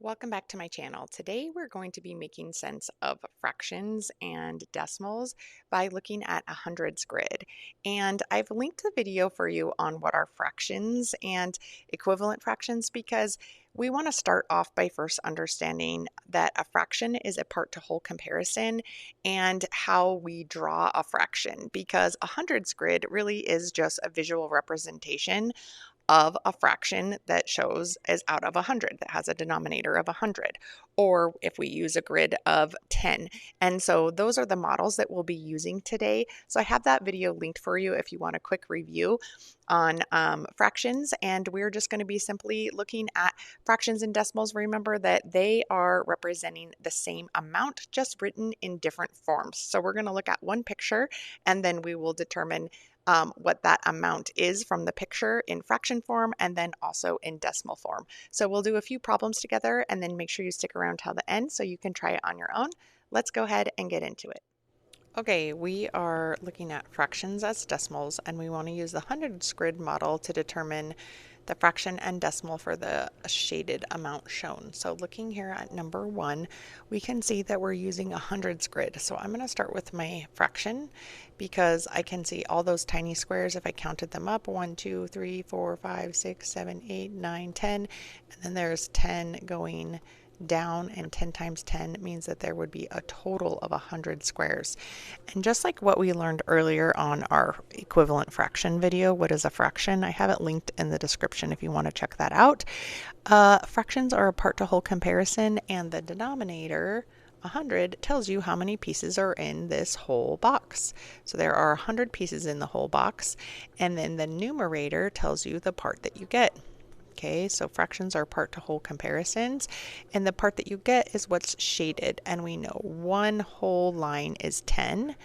Welcome back to my channel. Today we're going to be making sense of fractions and decimals by looking at a hundreds grid. And I've linked the video for you on what are fractions and equivalent fractions because we want to start off by first understanding that a fraction is a part to whole comparison and how we draw a fraction, because a hundreds grid really is just a visual representation of a fraction that shows as out of 100, that has a denominator of 100, or if we use a grid of 10. And so those are the models that we'll be using today. So I have that video linked for you if you want a quick review on fractions. And we're just going to be simply looking at fractions and decimals. Remember that they are representing the same amount, just written in different forms. So we're going to look at one picture and then we will determine what that amount is from the picture in fraction form and then also in decimal form. So we'll do a few problems together and then make sure you stick around till the end so you can try it on your own. Let's go ahead and get into it. Okay, we are looking at fractions as decimals, and we want to use the hundreds grid model to determine the fraction and decimal for the shaded amount shown. So looking here at number 1, we can see that we're using a hundreds grid. So I'm going to start with my fraction because I can see all those tiny squares if I counted them up. 1, 2, 3, 4, 5, 6, 7, 8, 9, 10, and then there's 10 going down, and 10 times 10 means that there would be a total of 100 squares. And just like what we learned earlier on our equivalent fraction video, what is a fraction? I have it linked in the description if you want to check that out. Fractions are a part to whole comparison, and the denominator 100 tells you how many pieces are in this whole box. So there are 100 pieces in the whole box, and then the numerator tells you the part that you get. Okay, so fractions are part to whole comparisons, and the part that you get is what's shaded, and we know one whole line is 10,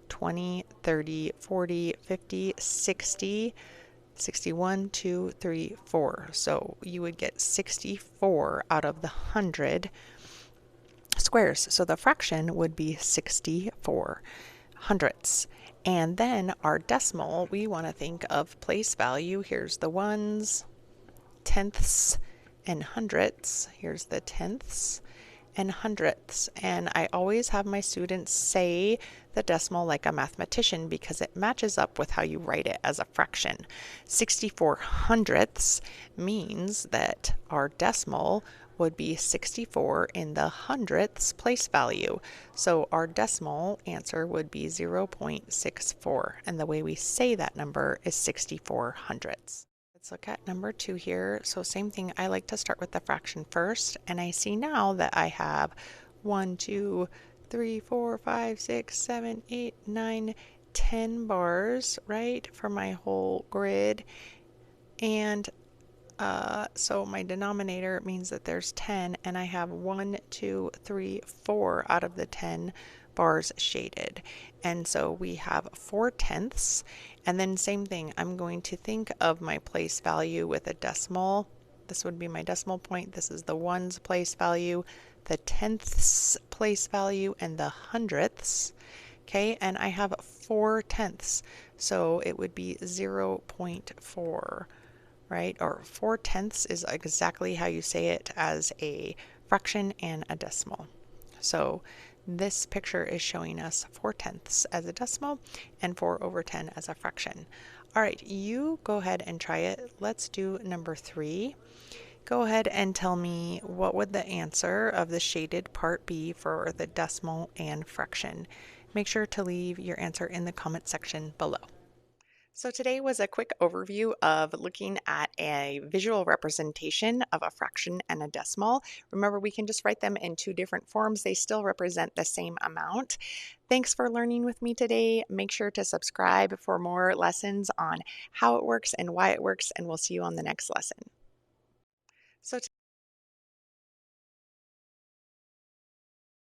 20, 30, 40, 50, 60, 61, 2, 3, 4. So you would get 64 out of the 100 squares. So the fraction would be 64 hundredths. And then our decimal, we want to think of place value. Here's the ones, tenths, and hundredths. Here's the tenths and hundredths. And I always have my students say the decimal like a mathematician because it matches up with how you write it as a fraction. 64 hundredths means that our decimal would be 64 in the hundredths place value. So our decimal answer would be 0.64. And the way we say that number is 64 hundredths. Let's look at number 2 here. So same thing, I like to start with the fraction first, and I see now that I have 1, 2, 3, 4, 5, 6, 7, 8, 9, 10 bars, right, for my whole grid. And so my denominator means that there's 10, and I have 1, 2, 3, 4 out of the 10 bars shaded. And so we have 4 tenths. And then same thing, I'm going to think of my place value with a decimal. This would be my decimal point. This is the ones place value, the tenths place value, and the hundredths. Okay, and I have 4 tenths. So it would be 0.4. right? Or 4 tenths is exactly how you say it as a fraction and a decimal. So this picture is showing us 4 tenths as a decimal and 4 over 10 as a fraction. All right, you go ahead and try it. Let's do number 3. Go ahead and tell me what would the answer of the shaded part be for the decimal and fraction. Make sure to leave your answer in the comment section below. So today was a quick overview of looking at a visual representation of a fraction and a decimal. Remember, we can just write them in 2 different forms. They still represent the same amount. Thanks for learning with me today. Make sure to subscribe for more lessons on how it works and why it works, and we'll see you on the next lesson. So